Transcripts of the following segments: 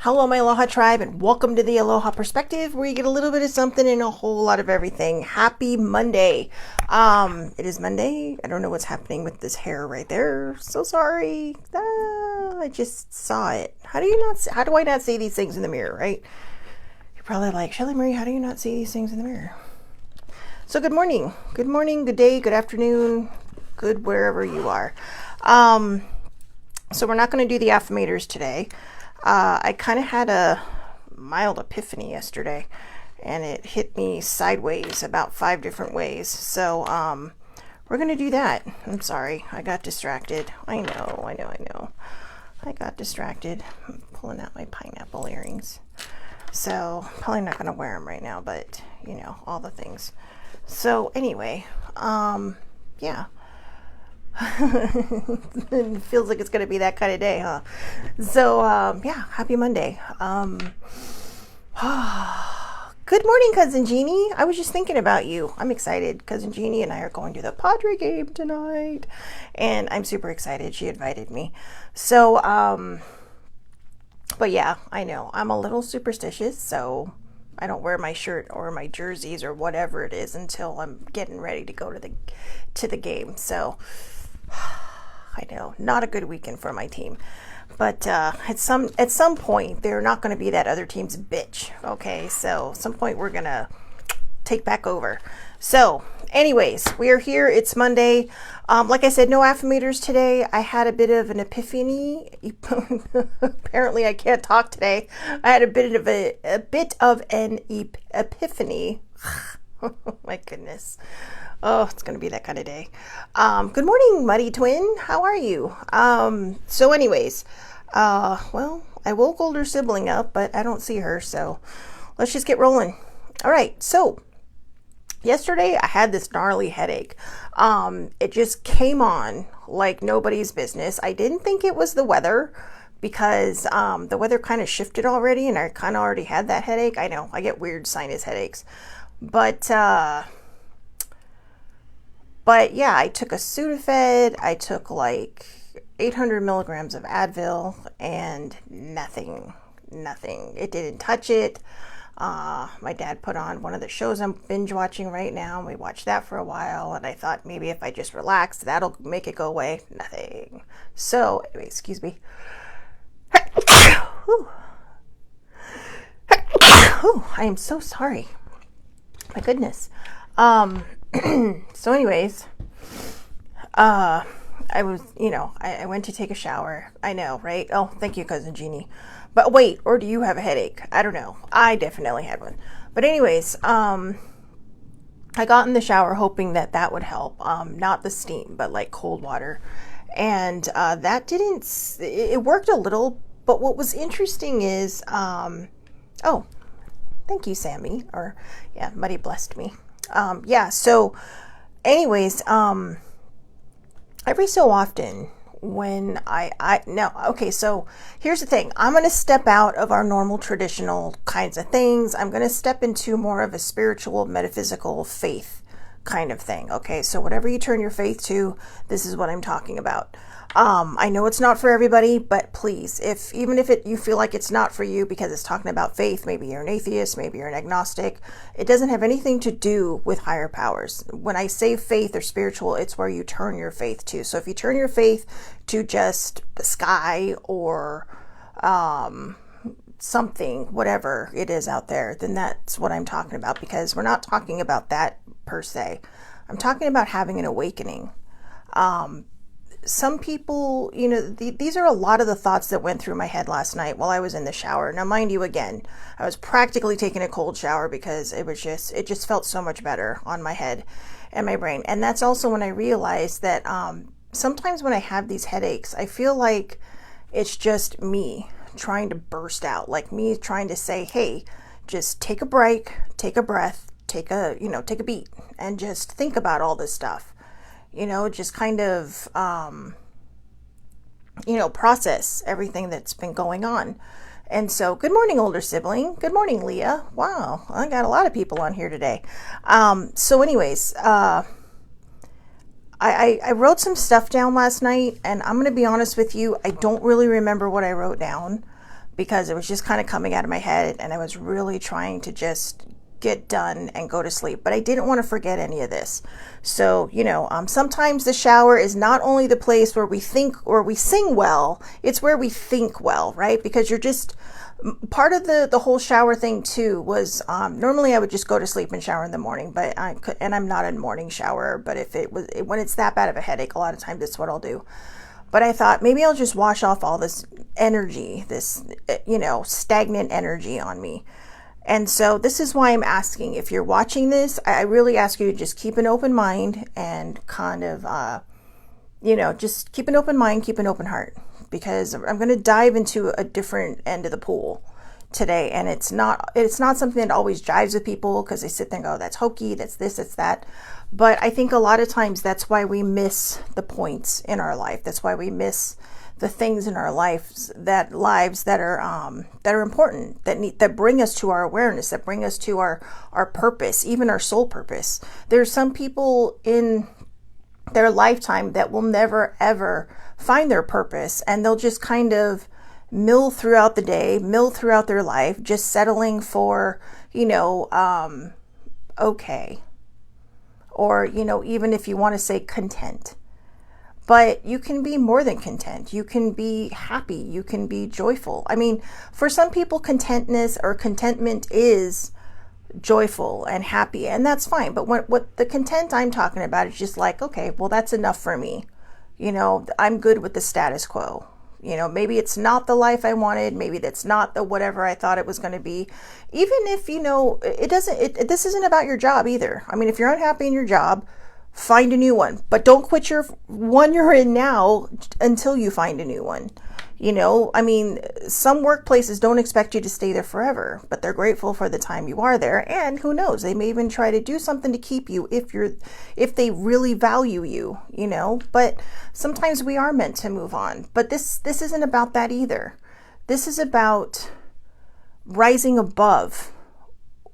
Hello, my Aloha tribe, and welcome to the Aloha Perspective, where you get a little bit of something and a whole lot of everything. Happy Monday. It is Monday. I don't know what's happening with this hair right there. So sorry. I just saw it. How do I not see these things in the mirror, right? You're probably like, Shelly Marie, how do you not see these things in the mirror? So good morning, good day, good afternoon, good wherever you are. So we're not going to do the affirmators today. I kind of had a mild epiphany yesterday, and it hit me sideways about 5 different ways. So we're going to do that. I'm sorry, I got distracted. I know. I got distracted. I'm pulling out my pineapple earrings. So probably not going to wear them right now, but you know, all the things. So anyway, yeah. It feels like it's going to be that kind of day, huh? So, yeah, happy Monday. Good morning, Cousin Jeannie. I was just thinking about you. I'm excited. Cousin Jeannie and I are going to the Padre game tonight, and I'm super excited. She invited me. So, but yeah, I know. I'm a little superstitious, so I don't wear my shirt or my jerseys or whatever it is until I'm getting ready to go to the game. So I know, not a good weekend for my team, but at some point they're not going to be that other team's bitch. Okay, so at some point we're gonna take back over. So anyways, we are here. It's Monday. Like I said, no affirmators today. I had a bit of an epiphany. Apparently I can't talk today. I had a bit of an epiphany. Oh my goodness. Oh, it's going to be that kind of day. Good morning, Muddy Twin. How are you? So anyways, well, I woke older sibling up, but I don't see her, so let's just get rolling. All right, so yesterday I had this gnarly headache. It just came on like nobody's business. I didn't think it was the weather because the weather kind of shifted already, and I kind of already had that headache. I know, I get weird sinus headaches. But yeah, I took a Sudafed, I took like 800 milligrams of Advil, and nothing. It didn't touch it. My dad put on one of the shows I'm binge watching right now, and we watched that for a while, and I thought maybe if I just relax, that'll make it go away. Nothing. So, anyway, excuse me. I am so sorry. My goodness. So anyways, I was, I went to take a shower. I know, right? Oh, thank you, Cousin Jeannie. But wait, or do you have a headache? I don't know. I definitely had one. But anyways, I got in the shower hoping that would help. Not the steam, but like cold water. And, that didn't, it worked a little, but what was interesting is, oh, thank you, Sammy. Or yeah, Muddy blessed me. Yeah, so anyways, every so often when okay, so here's the thing. I'm going to step out of our normal traditional kinds of things. I'm going to step into more of a spiritual, metaphysical faith kind of thing. Okay, so whatever you turn your faith to, this is what I'm talking about. I know it's not for everybody, but please, even if you feel like it's not for you because it's talking about faith, maybe you're an atheist, maybe you're an agnostic, it doesn't have anything to do with higher powers. When I say faith or spiritual, it's where you turn your faith to. So if you turn your faith to just the sky or something, whatever it is out there, then that's what I'm talking about, because we're not talking about that per se. I'm talking about having an awakening. Some people, these are a lot of the thoughts that went through my head last night while I was in the shower. Now, mind you, again, I was practically taking a cold shower because it just felt so much better on my head and my brain. And that's also when I realized that sometimes when I have these headaches, I feel like it's just me trying to burst out, like me trying to say, hey, just take a break, take a breath, take a beat, and just think about all this stuff. Just kind of, process everything that's been going on. And so, good morning, older sibling. Good morning, Leah. Wow, I got a lot of people on here today. So anyways, I wrote some stuff down last night, and I'm going to be honest with you, I don't really remember what I wrote down because it was just kind of coming out of my head, and I was really trying to just get done and go to sleep, but I didn't want to forget any of this. So, sometimes the shower is not only the place where we think or we sing well, it's where we think well, right? Because you're just part of the whole shower thing too was, normally I would just go to sleep and shower in the morning, but I'm not a morning shower, but if when it's that bad of a headache, a lot of times that's what I'll do. But I thought maybe I'll just wash off all this energy, this, stagnant energy on me. And so this is why I'm asking, if you're watching this, I really ask you to just keep an open mind and kind of, just keep an open mind, keep an open heart, because I'm going to dive into a different end of the pool today. And it's not something that always jives with people, because they sit there and go, that's hokey, that's this, that's that. But I think a lot of times that's why we miss the points in our life. That's why we miss the things in our lives that are important, that bring us to our awareness, that bring us to our purpose, even our soul purpose. There's some people in their lifetime that will never ever find their purpose, and they'll just kind of mill throughout the day, mill throughout their life, just settling for, okay. Or, even if you want to say content. But you can be more than content. You can be happy. You can be joyful. I mean, for some people, contentness or contentment is joyful and happy, and that's fine. But what the content I'm talking about is just like, okay, well, that's enough for me. I'm good with the status quo. Maybe it's not the life I wanted. Maybe that's not the whatever I thought it was going to be. Even if, this isn't about your job either. I mean, if you're unhappy in your job, find a new one, but don't quit your one you're in now until you find a new one. I mean, some workplaces don't expect you to stay there forever, but they're grateful for the time you are there. And who knows, they may even try to do something to keep you if they really value you, but sometimes we are meant to move on. But this isn't about that either. This is about rising above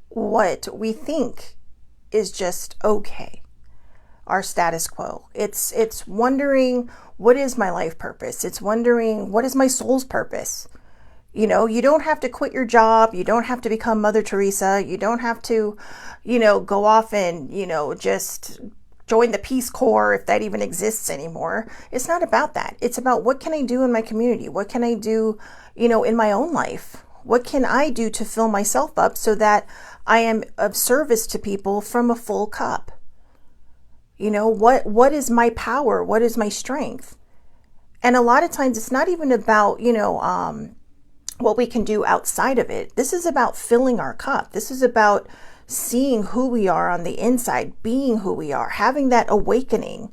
what we think is just okay. Our status quo. It's wondering, what is my life purpose? It's wondering, what is my soul's purpose? You don't have to quit your job. You don't have to become Mother Teresa. You don't have to, go off and, just join the Peace Corps, if that even exists anymore. It's not about that. It's about, what can I do in my community? What can I do, in my own life? What can I do to fill myself up so that I am of service to people from a full cup? What is my power? What is my strength? And a lot of times it's not even about, what we can do outside of it. This is about filling our cup. This is about seeing who we are on the inside, being who we are, having that awakening,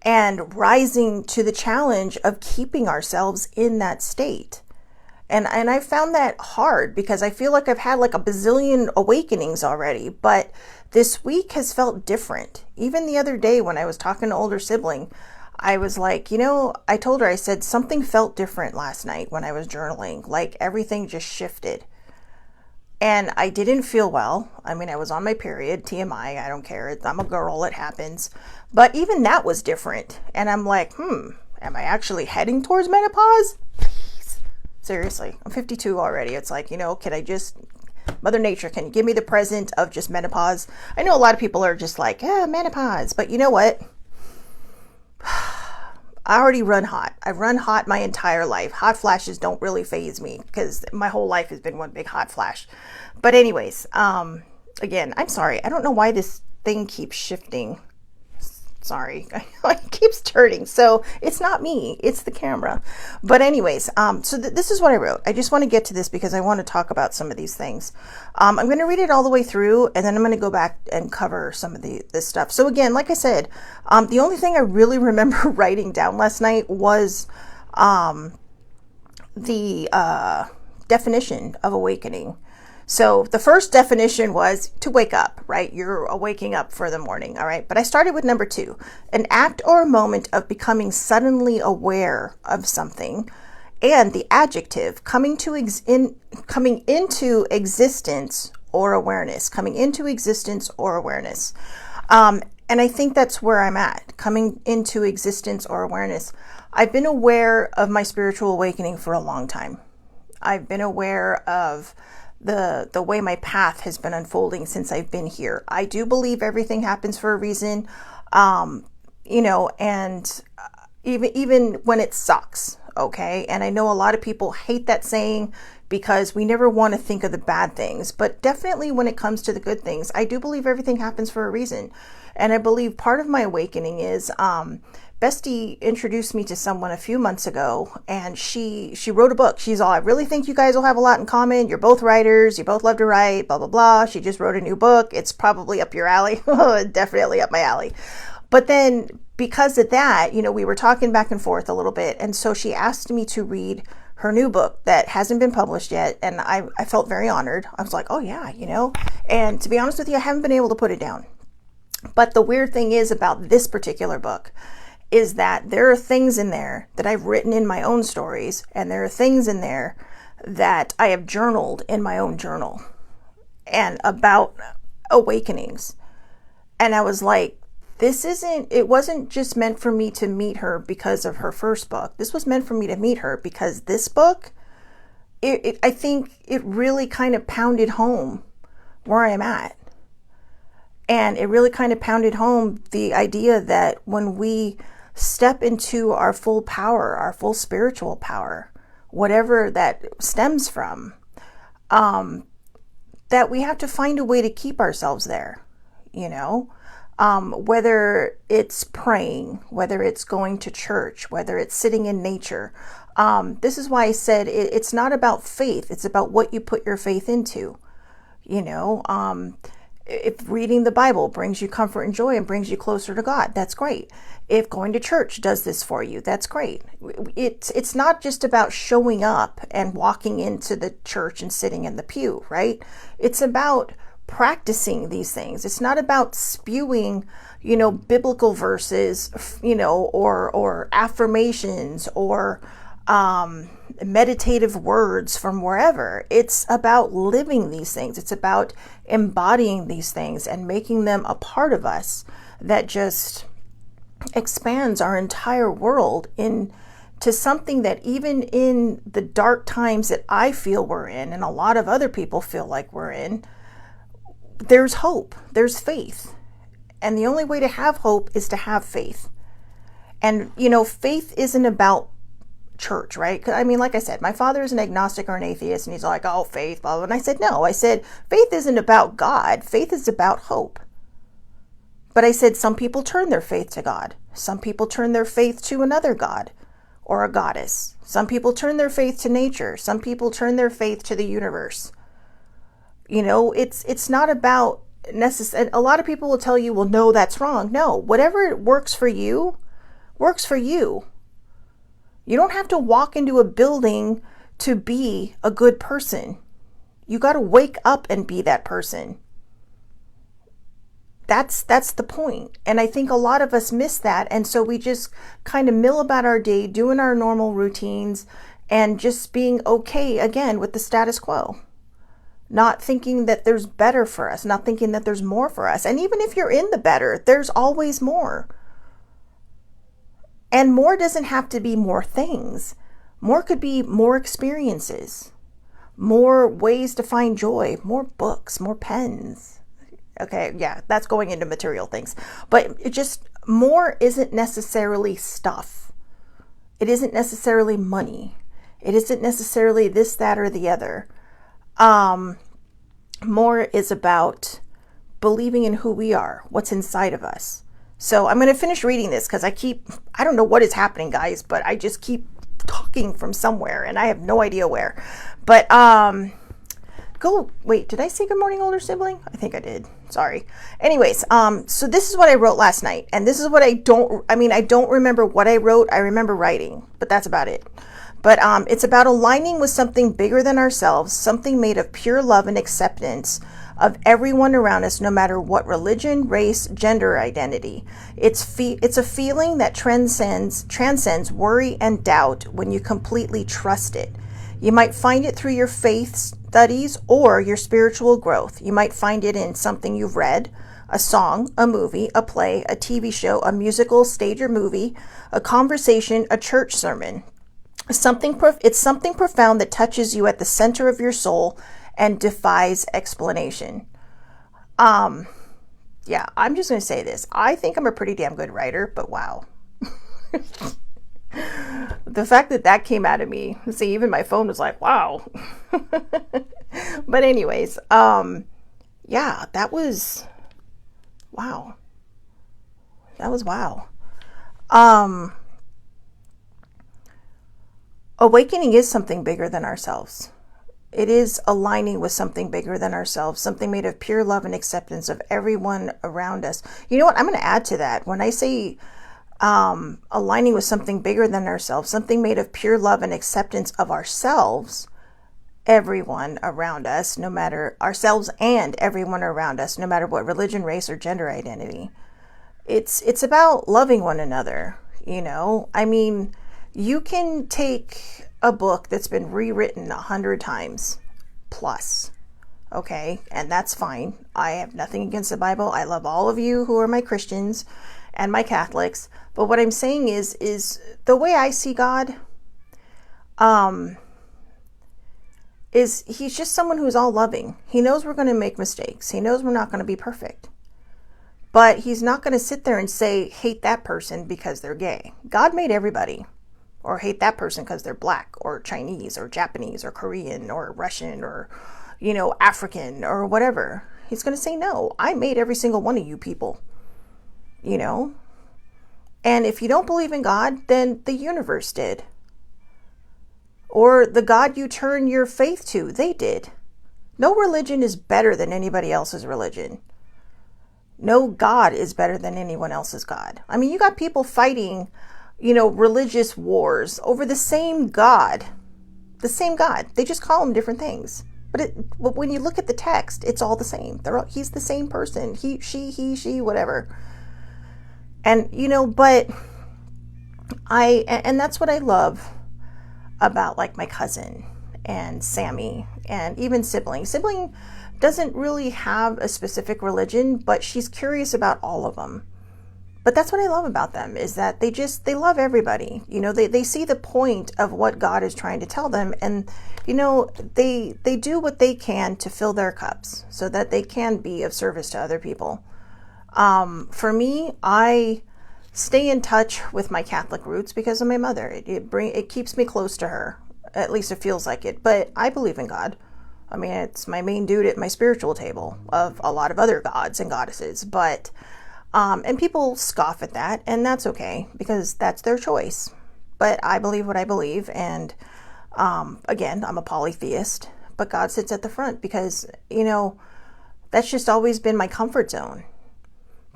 and rising to the challenge of keeping ourselves in that state. And I found that hard, because I feel like I've had like a bazillion awakenings already, but this week has felt different. Even the other day when I was talking to older sibling, I was like, I told her, I said, something felt different last night when I was journaling, like everything just shifted. And I didn't feel well. I mean, I was on my period, TMI, I don't care. I'm a girl, it happens. But even that was different. And I'm like, am I actually heading towards menopause? Seriously, I'm 52 already. It's like, can I just, Mother Nature, can you give me the present of just menopause? I know a lot of people are just like, menopause. But you know what? I already run hot. I've run hot my entire life. Hot flashes don't really faze me, because my whole life has been one big hot flash. But anyways, again, I'm sorry. I don't know why this thing keeps shifting. Sorry, it keeps turning. So it's not me, it's the camera. But anyways, so this is what I wrote. I just want to get to this because I want to talk about some of these things. I'm going to read it all the way through, and then I'm going to go back and cover some of this stuff. So again, like I said, the only thing I really remember writing down last night was the definition of awakening. So the first definition was to wake up, right? You're waking up for the morning, all right? But I started with number 2, an act or a moment of becoming suddenly aware of something, and the adjective coming into existence or awareness, coming into existence or awareness. And I think that's where I'm at, coming into existence or awareness. I've been aware of my spiritual awakening for a long time. I've been aware of the way my path has been unfolding since I've been here. I do believe everything happens for a reason, and even when it sucks, okay? And I know a lot of people hate that saying because we never want to think of the bad things, but definitely when it comes to the good things, I do believe everything happens for a reason. And I believe part of my awakening is, Bestie introduced me to someone a few months ago, and she wrote a book. She's all, I really think you guys will have a lot in common. You're both writers. You both love to write, blah, blah, blah. She just wrote a new book. It's probably up your alley. Definitely up my alley. But then because of that, we were talking back and forth a little bit. And so she asked me to read her new book that hasn't been published yet. And I felt very honored. I was like, oh yeah, and to be honest with you, I haven't been able to put it down. But the weird thing is about this particular book is that there are things in there that I've written in my own stories, and there are things in there that I have journaled in my own journal and about awakenings. And I was like, it wasn't just meant for me to meet her because of her first book. This was meant for me to meet her because this book, I think it really kind of pounded home where I'm at. And it really kind of pounded home the idea that when we step into our full power, our full spiritual power, whatever that stems from, that we have to find a way to keep ourselves there, whether it's praying, whether it's going to church, whether it's sitting in nature. This is why I said it's not about faith. It's about what you put your faith into, If reading the Bible brings you comfort and joy and brings you closer to God, that's great. If going to church does this for you, that's great. It's not just about showing up and walking into the church and sitting in the pew, right? It's about practicing these things. It's not about spewing, biblical verses, or affirmations or meditative words from wherever. It's about living these things. It's about embodying these things and making them a part of us that just expands our entire world into something that even in the dark times that I feel we're in, and a lot of other people feel like we're in, there's hope, there's faith. And the only way to have hope is to have faith. And, faith isn't about church, right? I mean, like I said, my father is an agnostic or an atheist, and he's like, oh, faith, blah, blah. And I said, no, faith isn't about God. Faith is about hope. But I said, some people turn their faith to God. Some people turn their faith to another god or a goddess. Some people turn their faith to nature. Some people turn their faith to the universe. It's not about necessary. A lot of people will tell you, well, no, that's wrong. No, whatever works for you, works for you. You don't have to walk into a building to be a good person. You got to wake up and be that person. That's the point. And I think a lot of us miss that. And so we just kind of mill about our day, doing our normal routines and just being okay again with the status quo. Not thinking that there's better for us, not thinking that there's more for us. And even if you're in the better, there's always more. And more doesn't have to be more things. More could be more experiences, more ways to find joy, more books, more pens. Okay, yeah, that's going into material things. But it just, more isn't necessarily stuff. It isn't necessarily money. It isn't necessarily this, that, or the other. More is about believing in who we are, what's inside of us. So I'm going to finish reading this because I don't know what is happening, guys, but I just keep talking from somewhere and I have no idea where. But, wait, did I say good morning, older sibling? I think I did. Sorry. Anyways, so this is what I wrote last night. And this is what I don't remember what I wrote. I remember writing, but that's about it. But it's about aligning with something bigger than ourselves, something made of pure love and acceptance of everyone around us, no matter what religion, race, gender identity. It's a feeling that transcends worry and doubt when you completely trust it. You might find it through your faith studies or your spiritual growth. You might find it in something you've read, a song, a movie, a play, a TV show, a musical, stage or movie, a conversation, a church sermon. It's something profound that touches you at the center of your soul and defies explanation. Um, yeah, I'm just going to say this. I think I'm a pretty damn good writer, but wow. The fact that that came out of me, see, even my phone was like, wow. But anyways, yeah, that was wow. That was wow. Um, Awakening is something bigger than ourselves. It is aligning with something bigger than ourselves, something made of pure love and acceptance of everyone around us. You know what? I'm going to add to that. When I say aligning with something bigger than ourselves, something made of pure love and acceptance of ourselves, everyone around us, no matter ourselves and everyone around us, no matter what religion, race, or gender identity. It's about loving one another, you know? I mean, you can take a book that's been rewritten 100 times plus, okay? And that's fine. I have nothing against the Bible. I love all of you who are my Christians and my Catholics. But what I'm saying is the way I see God, um, is he's just someone who's all loving. He knows we're going to make mistakes. He knows we're not going to be perfect. But he's not going to sit there and say, hate that person because they're gay. God made everybody. Or hate that person because they're black or Chinese or Japanese or Korean or Russian or, you know, African or whatever. He's going to say, no, I made every single one of you people, you know. And if you don't believe in God, then the universe did. Or the God you turn your faith to, they did. No religion is better than anybody else's religion. No God is better than anyone else's God. I mean, you got people fighting, you know, religious wars over the same God. The same God. They just call him different things. But when you look at the text, it's all the same. He's the same person. He, she, whatever. And, you know, but and that's what I love about like my cousin and Sammy and even Sibling. Sibling doesn't really have a specific religion, but she's curious about all of them. But that's what I love about them, is that they love everybody. You know, they see the point of what God is trying to tell them. And, you know, they do what they can to fill their cups so that they can be of service to other people. For me, I stay in touch with my Catholic roots because of my mother. It keeps me close to her. At least it feels like it. But I believe in God. I mean, it's my main dude at my spiritual table of a lot of other gods and goddesses. But and people scoff at that, and that's okay because that's their choice. But I believe what I believe, and again, I'm a polytheist, but God sits at the front because, you know, that's just always been my comfort zone.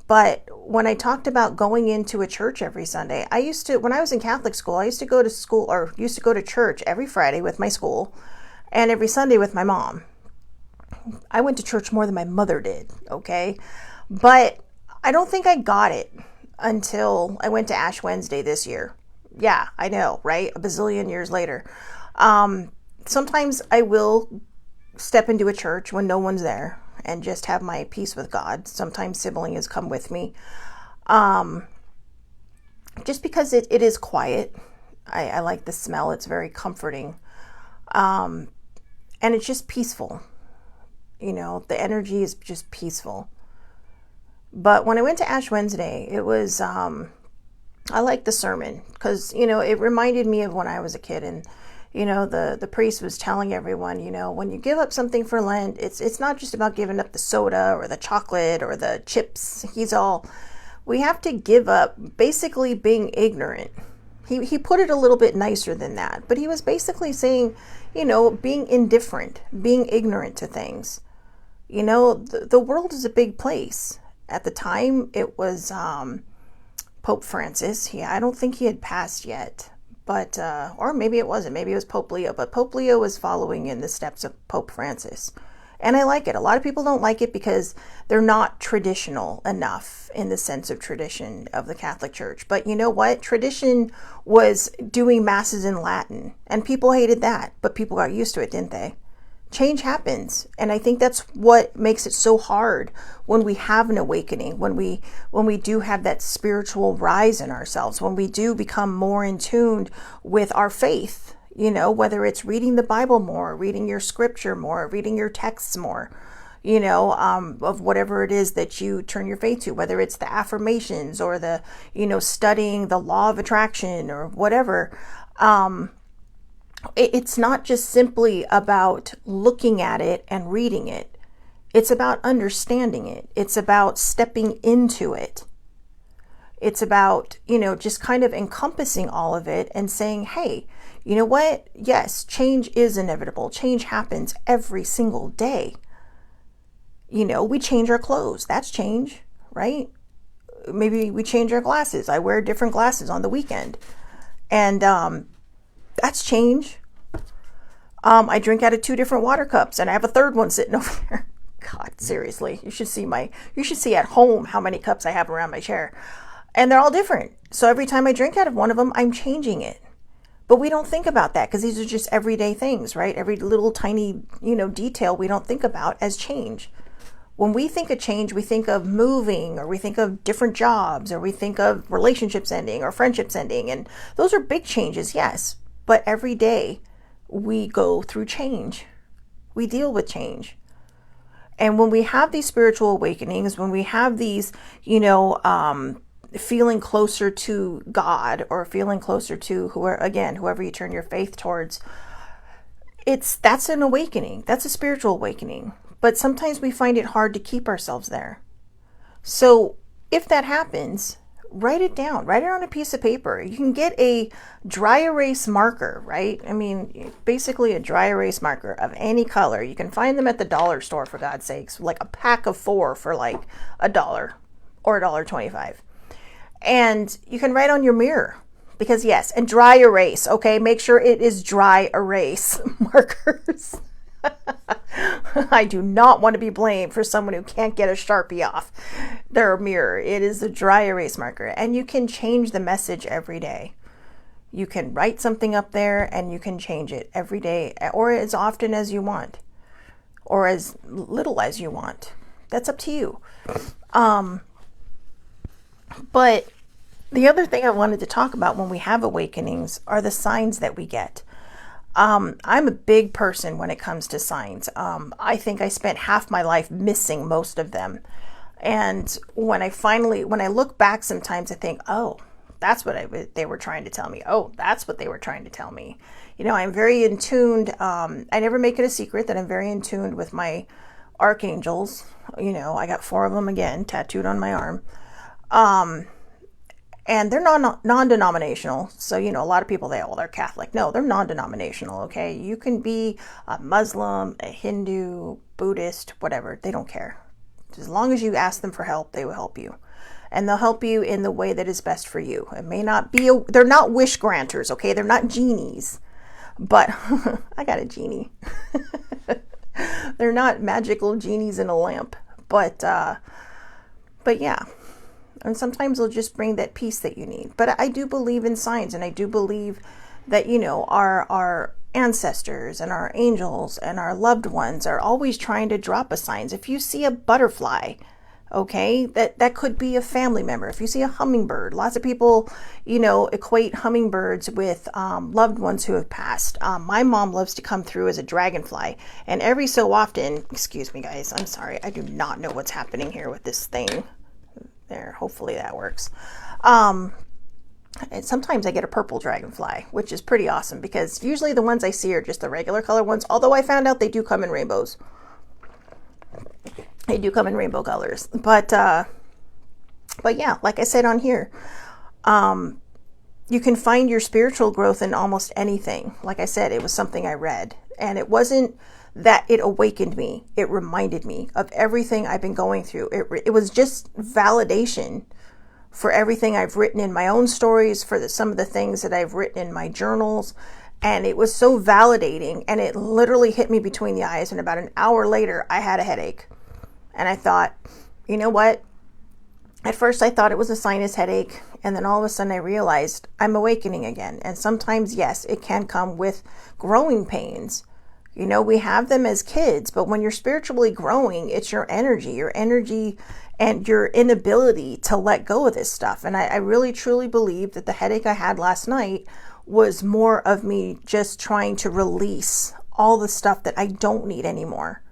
But when I talked about going into a church every Sunday, when I was in Catholic school, I used to go to church every Friday with my school and every Sunday with my mom. I went to church more than my mother did, okay? But I don't think I got it until I went to Ash Wednesday this year. Yeah, I know, right? A bazillion years later. Sometimes I will step into a church when no one's there and just have my peace with God. Sometimes Sibling has come with me. Just because it is quiet. I like the smell. It's very comforting. And it's just peaceful. You know, the energy is just peaceful. But when I went to Ash Wednesday, it was, I liked the sermon because, you know, it reminded me of when I was a kid. And, you know, the priest was telling everyone, you know, when you give up something for Lent, it's not just about giving up the soda or the chocolate or the chips. We have to give up basically being ignorant. He put it a little bit nicer than that, but he was basically saying, you know, being indifferent, being ignorant to things. You know, the world is a big place. At the time, it was Pope Francis. I don't think he had passed yet, but or maybe it wasn't. Maybe it was Pope Leo. But Pope Leo was following in the steps of Pope Francis, and I like it. A lot of people don't like it because they're not traditional enough in the sense of tradition of the Catholic Church. But you know what? Tradition was doing masses in Latin, and people hated that, but people got used to it, didn't they? Change happens. And I think that's what makes it so hard when we have an awakening, when we do have that spiritual rise in ourselves, when we do become more in tune with our faith, whether it's reading the Bible more, reading your scripture more, reading your texts more, of whatever it is that you turn your faith to, whether it's the affirmations or the, studying the law of attraction or whatever. It's not just simply about looking at it and reading it. It's about understanding it. It's about stepping into it. It's about, just kind of encompassing all of it and saying, hey, you know what? Yes, change is inevitable. Change happens every single day. We change our clothes. That's change, right? Maybe we change our glasses. I wear different glasses on the weekend. And that's change. I drink out of 2 different water cups and I have a third one sitting over there. God, seriously, you should see at home how many cups I have around my chair. And they're all different. So every time I drink out of one of them, I'm changing it. But we don't think about that because these are just everyday things, right? Every little tiny, detail we don't think about as change. When we think of change, we think of moving, or we think of different jobs, or we think of relationships ending or friendships ending. And those are big changes, yes. But every day we go through change. We deal with change. And when we have these spiritual awakenings, when we have these, feeling closer to God or feeling closer to whoever you turn your faith towards, that's an awakening. That's a spiritual awakening. But sometimes we find it hard to keep ourselves there. So if that happens, write it down. Write it on a piece of paper. You can get a dry erase marker, right? I mean, basically a dry erase marker of any color. You can find them at the dollar store, for God's sakes, like a pack of 4 for like $1 or $1.25. And you can write on your mirror. Because yes, and dry erase, okay? Make sure it is dry erase markers. I do not want to be blamed for someone who can't get a Sharpie off their mirror. It is a dry erase marker, and you can change the message every day. You can write something up there and you can change it every day, or as often as you want, or as little as you want. That's up to you. But the other thing I wanted to talk about when we have awakenings are the signs that we get. I'm a big person when it comes to signs. I think I spent half my life missing most of them. And when I look back sometimes, I think, oh, that's what they were trying to tell me. Oh, that's what they were trying to tell me. I'm very in tuned. I never make it a secret that I'm very in tuned with my archangels. I got 4 of them again tattooed on my arm. And they're non-denominational. So, a lot of people, they're Catholic. No, they're non-denominational, okay? You can be a Muslim, a Hindu, Buddhist, whatever. They don't care. As long as you ask them for help, they will help you. And they'll help you in the way that is best for you. It may not be, they're not wish granters, okay? They're not genies. But, I got a genie. They're not magical genies in a lamp. But yeah. And sometimes they'll just bring that peace that you need. But I do believe in signs, and I do believe that, our ancestors and our angels and our loved ones are always trying to drop us signs. If you see a butterfly, okay, that could be a family member. If you see a hummingbird, lots of people, equate hummingbirds with loved ones who have passed. My mom loves to come through as a dragonfly. And every so often, excuse me, guys, I'm sorry, I do not know what's happening here with this thing. There, hopefully that works. And sometimes I get a purple dragonfly, which is pretty awesome because usually the ones I see are just the regular color ones, although I found out they do come in rainbows. They do come in rainbow colors. But yeah, like I said on here, you can find your spiritual growth in almost anything. Like I said, it was something I read, and it wasn't that it awakened me. It reminded me of everything I've been going through. It was just validation for everything I've written in my own stories, for some of the things that I've written in my journals. And it was so validating, and it literally hit me between the eyes. And about an hour later, I had a headache. And I thought, you know what? At first I thought it was a sinus headache. And then all of a sudden I realized I'm awakening again. And sometimes, yes, it can come with growing pains. You know, we have them as kids, but when you're spiritually growing, it's your energy and your inability to let go of this stuff. And I really truly believe that the headache I had last night was more of me just trying to release all the stuff that I don't need anymore.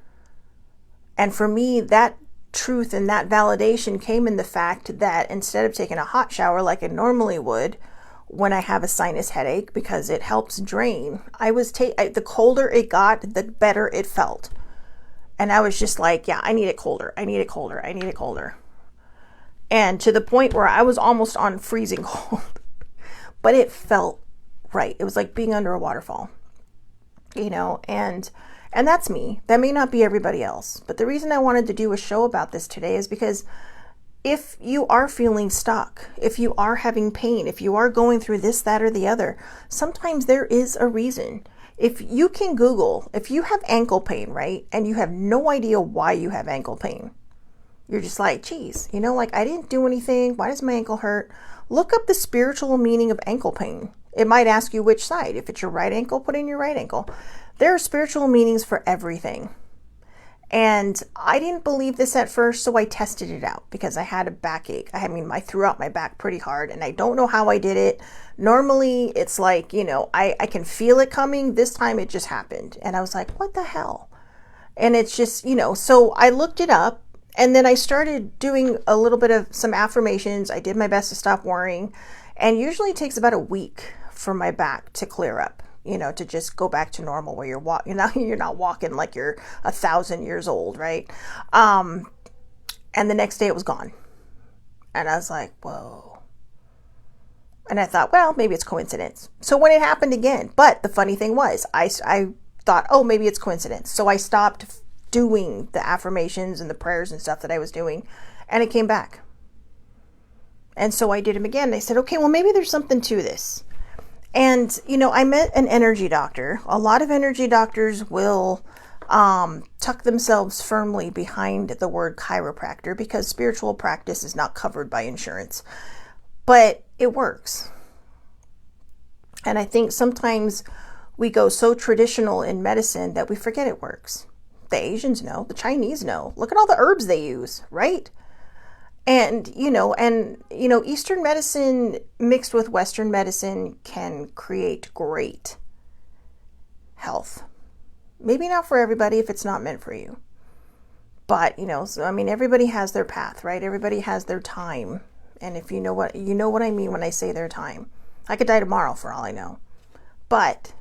And for me, that truth and that validation came in the fact that instead of taking a hot shower like I normally would when I have a sinus headache, because it helps drain, the colder it got, the better it felt. And I was just like, yeah, I need it colder. I need it colder. I need it colder. And to the point where I was almost on freezing cold, but it felt right. It was like being under a waterfall, you know, and that's me. That may not be everybody else. But the reason I wanted to do a show about this today is because if you are feeling stuck, if you are having pain, if you are going through this, that, or the other, sometimes there is a reason. If you can Google, if you have ankle pain, right, and you have no idea why you have ankle pain, you're just like, geez, you know, like I didn't do anything. Why does my ankle hurt? Look up the spiritual meaning of ankle pain. It might ask you which side. If it's your right ankle, put in your right ankle. There are spiritual meanings for everything. And I didn't believe this at first, so I tested it out because I had a backache. I threw out my back pretty hard, and I don't know how I did it. Normally, it's like, you know, I can feel it coming. This time it just happened. And I was like, what the hell? And it's just, you know, so I looked it up, and then I started doing a little bit of some affirmations. I did my best to stop worrying. And usually it takes about a week for my back to clear up, you know, to just go back to normal where you're not walking like you're 1,000 years old, right? And the next day it was gone. And I was like, whoa. And I thought, well, maybe it's coincidence. So when it happened again, but the funny thing was, I thought, oh, maybe it's coincidence. So I stopped doing the affirmations and the prayers and stuff that I was doing, and it came back. And so I did them again. I said, okay, well, maybe there's something to this. And, you know, I met an energy doctor. A lot of energy doctors will tuck themselves firmly behind the word chiropractor because spiritual practice is not covered by insurance. But it works. And I think sometimes we go so traditional in medicine that we forget it works. The Asians know, the Chinese know. Look at all the herbs they use, right? And Eastern medicine mixed with Western medicine can create great health. Maybe not for everybody if it's not meant for you. But, you know, so I mean, everybody has their path, right? Everybody has their time. And if you know what I mean when I say their time. I could die tomorrow for all I know. But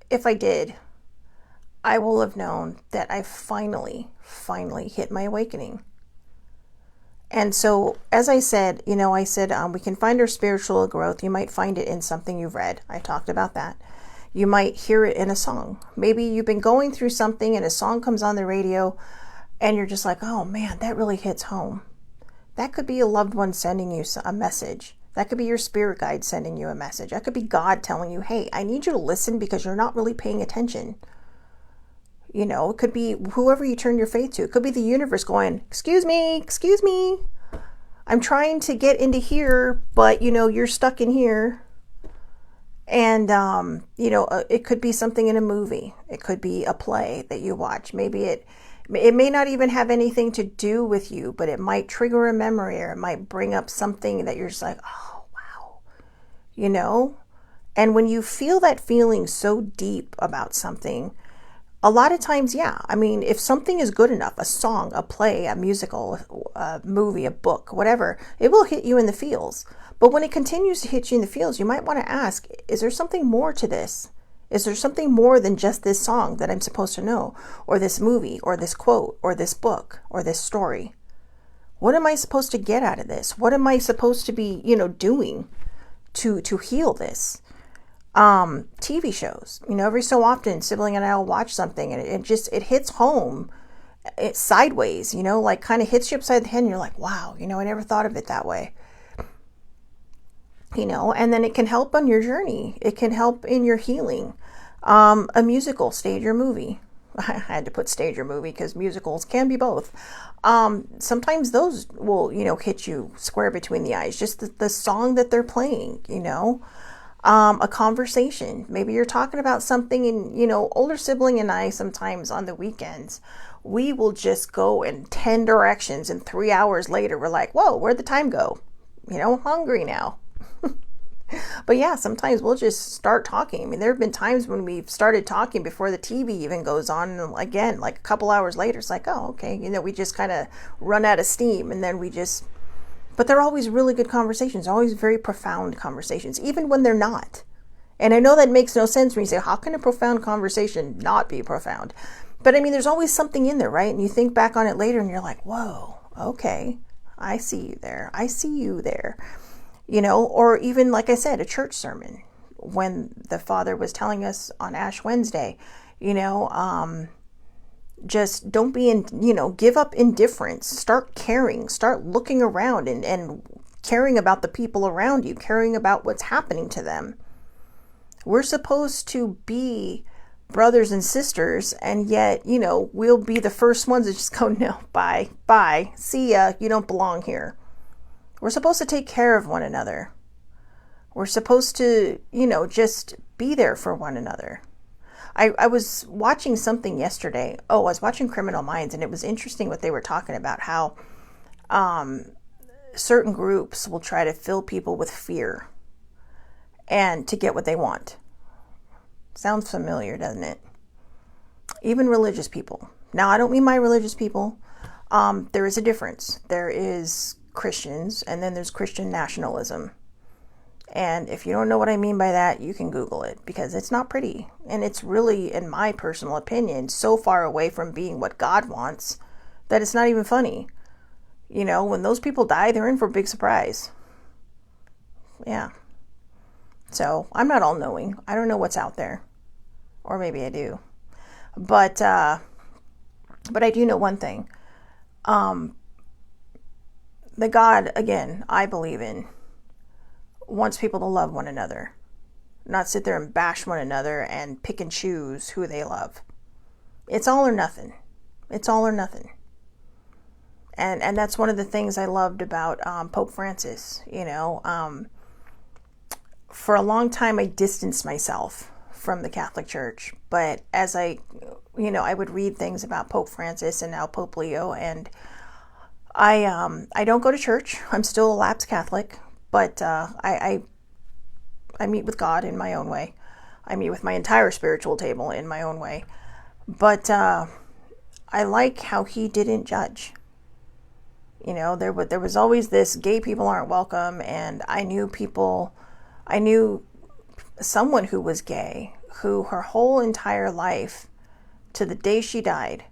if I did, I will have known that I finally hit my awakening. And so, as I said, we can find our spiritual growth. You might find it in something you've read. I talked about that. You might hear it in a song. Maybe you've been going through something and a song comes on the radio and you're just like, oh man, that really hits home. That could be a loved one sending you a message. That could be your spirit guide sending you a message. That could be God telling you, hey, I need you to listen because you're not really paying attention. You know, it could be whoever you turn your faith to. It could be the universe going, excuse me. I'm trying to get into here, but, you know, you're stuck in here. And, it could be something in a movie. It could be a play that you watch. Maybe it may not even have anything to do with you, but it might trigger a memory or it might bring up something that you're just like, oh, wow, you know? And when you feel that feeling so deep about something, a lot of times, yeah. I mean, if something is good enough, a song, a play, a musical, a movie, a book, whatever, it will hit you in the feels. But when it continues to hit you in the feels, you might want to ask, is there something more to this? Is there something more than just this song that I'm supposed to know? Or this movie, or this quote, or this book, or this story? What am I supposed to get out of this? What am I supposed to be, doing to heal this? TV shows, every so often sibling and I will watch something and it hits home. It's sideways, like kind of hits you upside the head and you're like, wow, I never thought of it that way. And then it can help on your journey. It can help in your healing. A musical, stage or movie. I had to put stage or movie because musicals can be both. Sometimes those will, hit you square between the eyes. Just the song that they're playing, A conversation. Maybe you're talking about something, and older sibling and I sometimes on the weekends, we will just go in 10 directions, and 3 hours later we're like, whoa, where'd the time go? I'm hungry now. But yeah, sometimes we'll just start talking. I mean, there have been times when we've started talking before the TV even goes on, and again, like a couple hours later, it's like, oh, okay, we just kind of run out of steam, and then but they're always really good conversations, always very profound conversations, even when they're not. And I know that makes no sense when you say, how can a profound conversation not be profound? But I mean, there's always something in there, right? And you think back on it later and you're like, whoa, okay, I see you there. I see you there. Or even, like I said, a church sermon when the Father was telling us on Ash Wednesday, just don't be give up indifference, start caring, start looking around and caring about the people around you, caring about what's happening to them. We're supposed to be brothers and sisters, and yet, we'll be the first ones that just go, no, bye, see ya, you don't belong here. We're supposed to take care of one another. We're supposed to, just be there for one another. I was watching something yesterday. I was watching Criminal Minds, and it was interesting what they were talking about, how certain groups will try to fill people with fear and to get what they want. Sounds familiar, doesn't it? Even religious people. Now, I don't mean my religious people. There is a difference. There is Christians, and then there's Christian nationalism. And if you don't know what I mean by that, you can Google it, because it's not pretty. And it's really, in my personal opinion, so far away from being what God wants that it's not even funny. When those people die, they're in for a big surprise. Yeah. So I'm not all knowing. I don't know what's out there. Or maybe I do. But I do know one thing. The God, again, I believe in, wants people to love one another. Not sit there and bash one another and pick and choose who they love. It's all or nothing. It's all or nothing. And that's one of the things I loved about Pope Francis. For a long time, I distanced myself from the Catholic Church. But as I would read things about Pope Francis and now Pope Leo, and I don't go to church. I'm still a lapsed Catholic, but I meet with God in my own way. I meet with my entire spiritual table in my own way. But I like how he didn't judge. There was always this gay people aren't welcome, and I knew someone who was gay, who her whole entire life, to the day she died,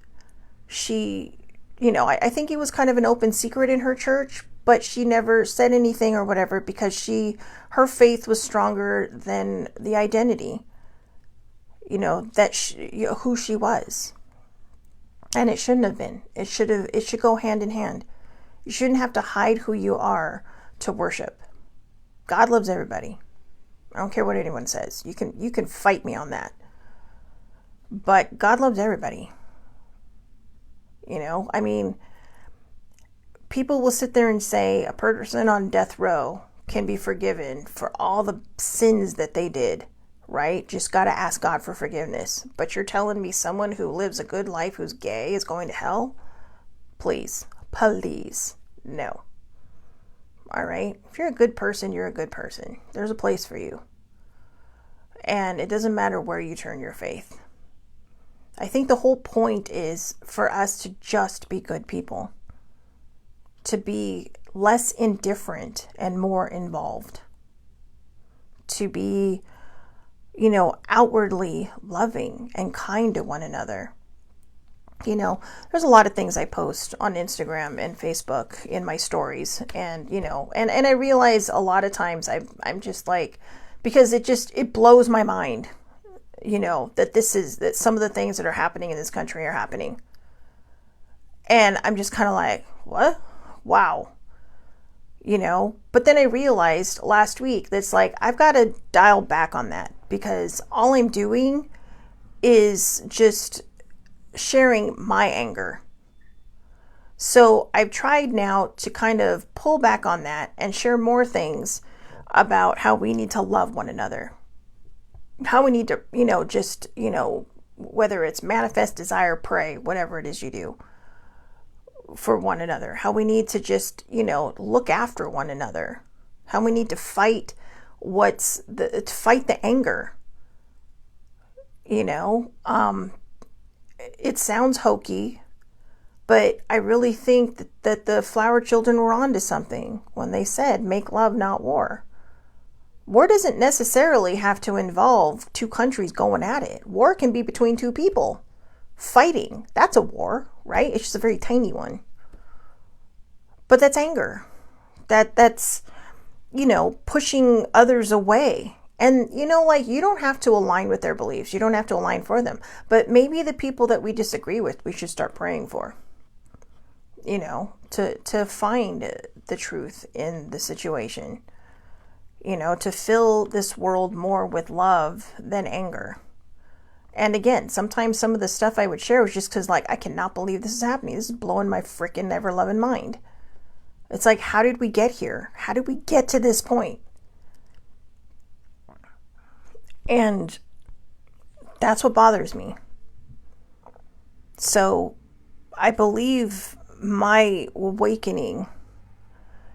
I think it was kind of an open secret in her church, but she never said anything or whatever, because her faith was stronger than the identity, who she was. And it shouldn't have been. It should go hand in hand. You shouldn't have to hide who you are to worship. God loves everybody. I don't care what anyone says. You can fight me on that. But God loves everybody. People will sit there and say a person on death row can be forgiven for all the sins that they did, right? Just got to ask God for forgiveness. But you're telling me someone who lives a good life who's gay is going to hell? Please, no. All right? If you're a good person, you're a good person. There's a place for you. And it doesn't matter where you turn your faith. I think the whole point is for us to just be good people, to be less indifferent and more involved, to be, outwardly loving and kind to one another. There's a lot of things I post on Instagram and Facebook in my stories, and I realize a lot of times I'm just like, because it blows my mind, that some of the things that are happening in this country are happening. And I'm just kind of like, what? Wow. But then I realized last week that's like, I've got to dial back on that, because all I'm doing is just sharing my anger. So I've tried now to kind of pull back on that and share more things about how we need to love one another, how we need to, whether it's manifest, desire, pray, whatever it is you do for one another, how we need to just, look after one another, how we need to fight the anger. It sounds hokey, but I really think that the flower children were onto something when they said, make love, not war. War doesn't necessarily have to involve two countries going at it. War can be between two people fighting. That's a war, right? It's just a very tiny one. But that's anger. That's pushing others away. And, you don't have to align with their beliefs. You don't have to align for them. But maybe the people that we disagree with, we should start praying for, to find the truth in the situation, to fill this world more with love than anger. And again, sometimes some of the stuff I would share was just because, I cannot believe this is happening. This is blowing my freaking ever-loving mind. It's like, how did we get here? How did we get to this point? And that's what bothers me. So I believe my awakening,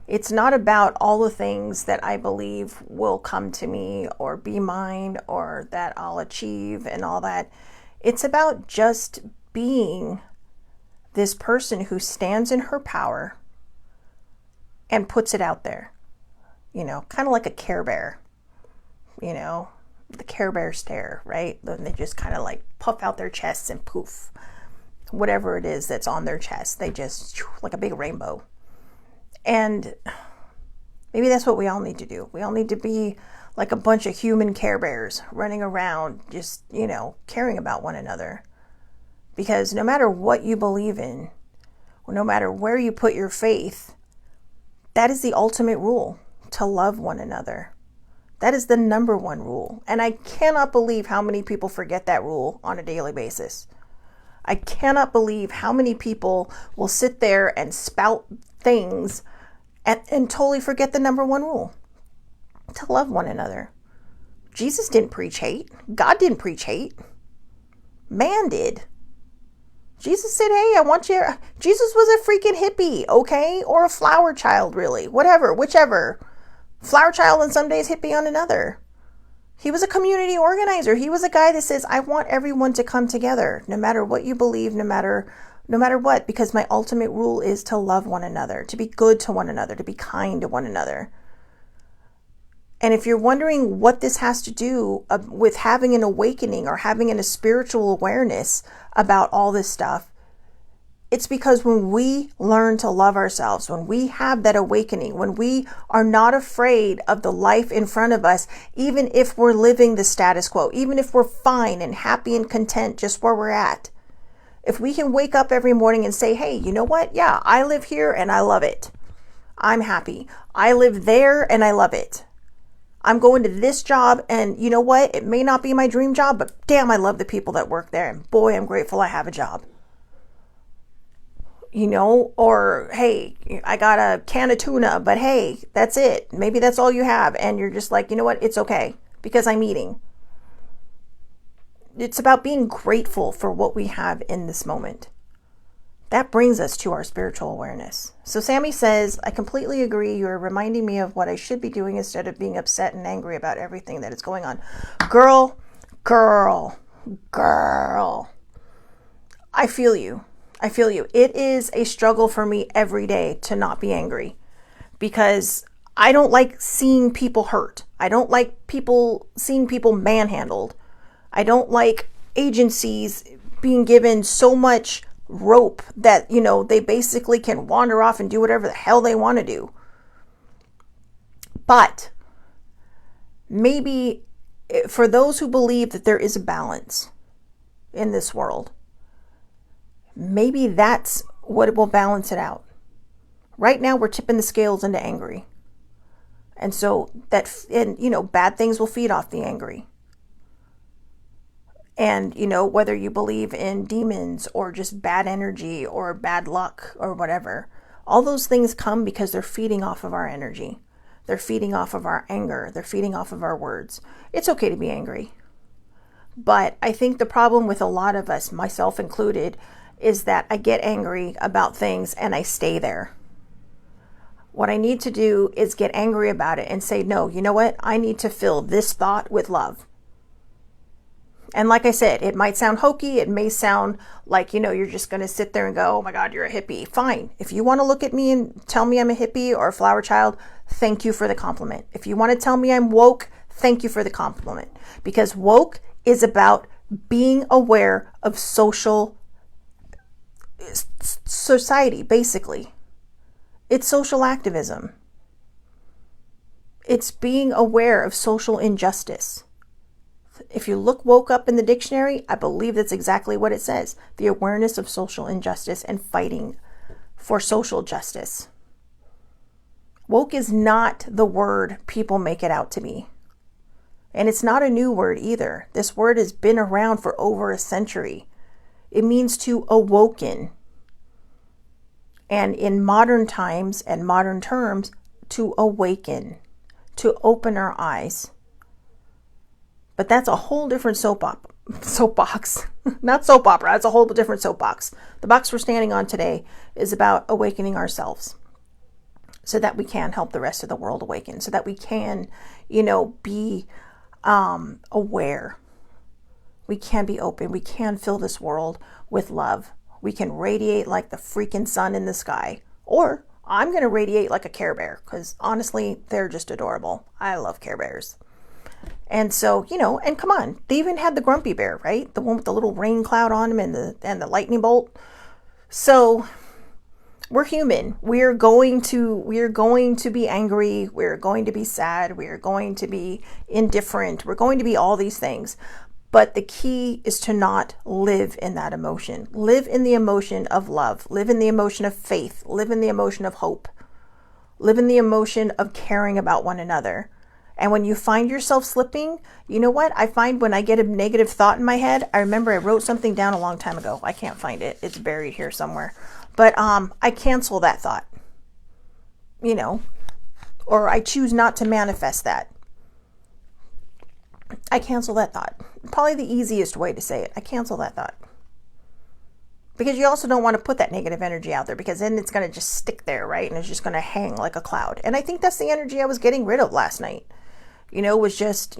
it's not about all the things that I believe will come to me or be mine or that I'll achieve and all that. It's about just being this person who stands in her power and puts it out there, kind of like a Care Bear, the Care Bear stare, right? Then they just kind of puff out their chests and poof, whatever it is that's on their chest, they just like a big rainbow. And maybe that's what we all need to do. We all need to be like a bunch of human Care Bears running around, just, caring about one another. Because no matter what you believe in, or no matter where you put your faith, that is the ultimate rule, to love one another. That is the number one rule. And I cannot believe how many people forget that rule on a daily basis. I cannot believe how many people will sit there and spout things and totally forget the number one rule, to love one another. Jesus didn't preach hate. God didn't preach hate. Man did. Jesus said, hey, I want you. Jesus was a freaking hippie, okay? Or a flower child, really. Whatever, whichever. Flower child on some days, hippie on another. He was a community organizer. He was a guy that says, I want everyone to come together, no matter what you believe, no matter what, because my ultimate rule is to love one another, to be good to one another, to be kind to one another. And if you're wondering what this has to do with having an awakening or having a spiritual awareness about all this stuff, it's because when we learn to love ourselves, when we have that awakening, when we are not afraid of the life in front of us, even if we're living the status quo, even if we're fine and happy and content just where we're at, if we can wake up every morning and say, hey, you know what? Yeah, I live here and I love it. I'm happy. I live there and I love it. I'm going to this job and you know what? It may not be my dream job, but damn, I love the people that work there. And boy, I'm grateful I have a job. Or hey, I got a can of tuna, but hey, that's it. Maybe that's all you have. And you're just like, you know what? It's okay because I'm eating. It's about being grateful for what we have in this moment. That brings us to our spiritual awareness. So Sammy says, I completely agree. You're reminding me of what I should be doing instead of being upset and angry about everything that is going on. Girl. I feel you. It is a struggle for me every day to not be angry because I don't like seeing people hurt. I don't like seeing people manhandled. I don't like agencies being given so much rope that, they basically can wander off and do whatever the hell they want to do. But maybe for those who believe that there is a balance in this world, maybe that's what will balance it out. Right now, we're tipping the scales into angry. And so bad things will feed off the angry. And, whether you believe in demons or just bad energy or bad luck or whatever, all those things come because they're feeding off of our energy. They're feeding off of our anger. They're feeding off of our words. It's okay to be angry. But I think the problem with a lot of us, myself included, is that I get angry about things and I stay there. What I need to do is get angry about it and say, no, you know what? I need to fill this thought with love. And like I said, it might sound hokey. It may sound like, you're just going to sit there and go, oh my God, you're a hippie. Fine. If you want to look at me and tell me I'm a hippie or a flower child, thank you for the compliment. If you want to tell me I'm woke, thank you for the compliment. Because woke is about being aware of society, basically. It's social activism. It's being aware of social injustice. If you look woke up in the dictionary, I believe that's exactly what it says. The awareness of social injustice and fighting for social justice. Woke is not the word people make it out to be. And it's not a new word either. This word has been around for over a century. It means to awoken. And in modern times and modern terms, to awaken, to open our eyes. But that's a whole different soapbox. Not soap opera, it's a whole different soapbox. The box we're standing on today is about awakening ourselves so that we can help the rest of the world awaken, so that we can, be aware. We can be open. We can fill this world with love. We can radiate like the freaking sun in the sky. Or I'm going to radiate like a Care Bear because honestly, they're just adorable. I love Care Bears. And so, and come on, they even had the grumpy bear, right? The one with the little rain cloud on him and the lightning bolt. So we're human. We're going to be angry. We're going to be sad. We're going to be indifferent. We're going to be all these things. But the key is to not live in that emotion. Live in the emotion of love. Live in the emotion of faith. Live in the emotion of hope. Live in the emotion of caring about one another. And when you find yourself slipping, you know what? I find when I get a negative thought in my head, I remember I wrote something down a long time ago. I can't find it. It's buried here somewhere. But I cancel that thought, or I choose not to manifest that. I cancel that thought. Probably the easiest way to say it. I cancel that thought. Because you also don't want to put that negative energy out there because then it's going to just stick there, right? And it's just going to hang like a cloud. And I think that's the energy I was getting rid of last night. Was just,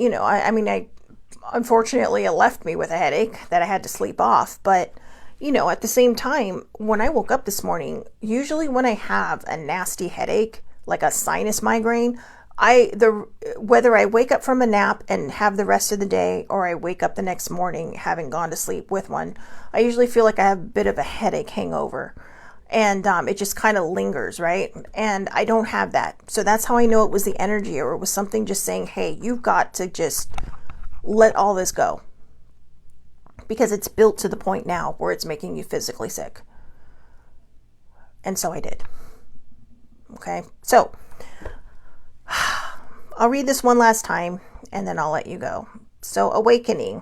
unfortunately it left me with a headache that I had to sleep off. But, at the same time, when I woke up this morning, usually when I have a nasty headache, like a sinus migraine, whether I wake up from a nap and have the rest of the day, or I wake up the next morning having gone to sleep with one, I usually feel like I have a bit of a headache hangover. And it just kind of lingers, right? And I don't have that. So that's how I know it was the energy, or it was something just saying, hey, you've got to just let all this go. Because it's built to the point now where it's making you physically sick. And so I did. Okay, so I'll read this one last time and then I'll let you go. So awakening.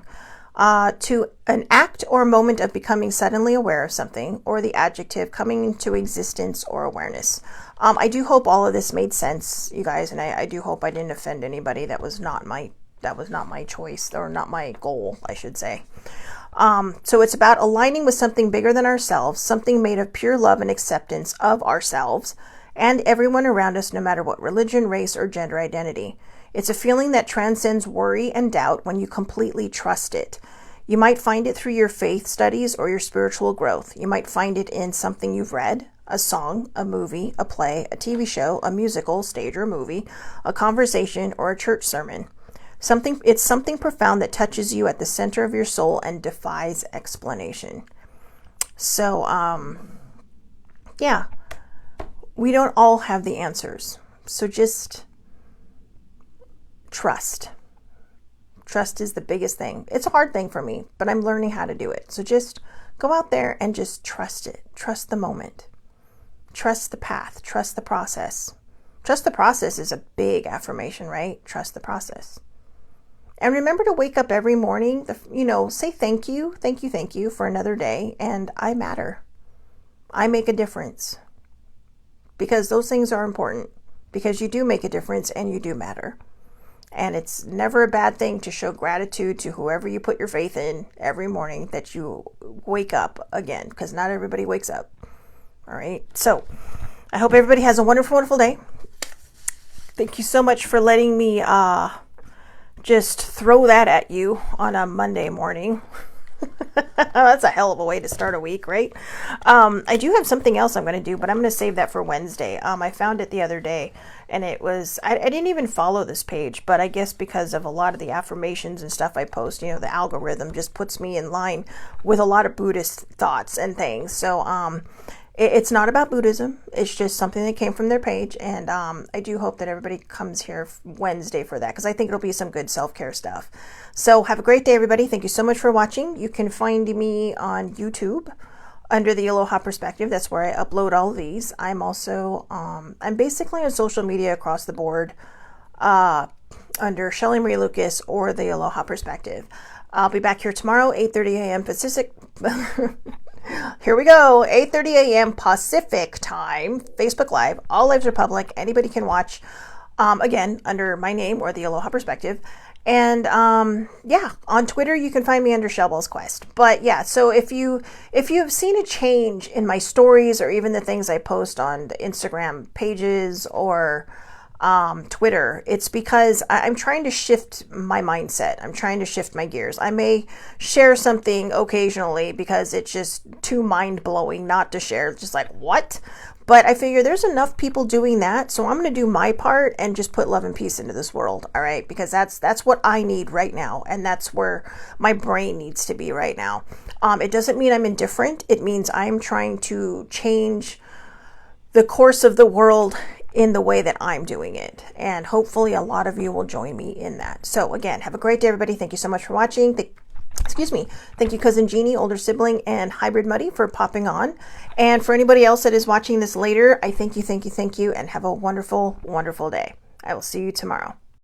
To an act or moment of becoming suddenly aware of something, or the adjective coming into existence or awareness. I do hope all of this made sense, you guys, and I do hope I didn't offend anybody. That was not my choice, or not my goal, I should say. So it's about aligning with something bigger than ourselves, something made of pure love and acceptance of ourselves and everyone around us, no matter what religion, race, or gender identity. It's a feeling that transcends worry and doubt when you completely trust it. You might find it through your faith studies or your spiritual growth. You might find it in something you've read, a song, a movie, a play, a TV show, a musical, stage or movie, a conversation, or a church sermon. It's something profound that touches you at the center of your soul and defies explanation. So, we don't all have the answers. So just trust. Trust is the biggest thing. It's a hard thing for me, but I'm learning how to do it. So just go out there and just trust it. Trust the moment. Trust the path. Trust the process. Trust the process is a big affirmation, right? Trust the process. And remember to wake up every morning, say thank you for another day. And I matter. I make a difference. Because those things are important. because you do make a difference and you do matter. And it's never a bad thing to show gratitude to whoever you put your faith in every morning that you wake up again, because not everybody wakes up. All right. So I hope everybody has a wonderful, wonderful day. Thank you so much for letting me just throw that at you on a Monday morning. That's a hell of a way to start a week, right? I do have something else I'm going to do, but I'm going to save that for Wednesday. I found it the other day, and it was, I didn't even follow this page, but I guess because of a lot of the affirmations and stuff I post, you know, the algorithm just puts me in line with a lot of Buddhist thoughts and things. So, it's not about Buddhism. It's just something that came from their page. And I do hope that everybody comes here Wednesday for that, because I think it'll be some good self-care stuff. So have a great day, everybody. Thank you so much for watching. You can find me on YouTube under the Aloha Perspective. That's where I upload all of these. I'm also, I'm basically on social media across the board under Shelly Marie Lucas or the Aloha Perspective. I'll be back here tomorrow, 8:30 a.m. Pacific. Here we go, 8:30 a.m. Pacific time, Facebook Live. All lives are public. Anybody can watch, again, under my name or the Aloha Perspective. And yeah, on Twitter, you can find me under Shellball's Quest. But yeah, so if you have seen a change in my stories or even the things I post on the Instagram pages or Twitter, it's because I'm trying to shift my mindset. I'm trying to shift my gears. I may share something occasionally because it's just too mind-blowing not to share. It's just like, what? But I figure there's enough people doing that, so I'm going to do my part and just put love and peace into this world, all right? Because that's what I need right now, and that's where my brain needs to be right now. It doesn't mean I'm indifferent. It means I'm trying to change the course of the world in the way that I'm doing it. And hopefully a lot of you will join me in that. So again, have a great day, everybody. Thank you so much for watching. Excuse me. Thank you, Cousin Jeannie, older sibling, and Hybrid Muddy for popping on. And for anybody else that is watching this later, I thank you, and have a wonderful, wonderful day. I will see you tomorrow.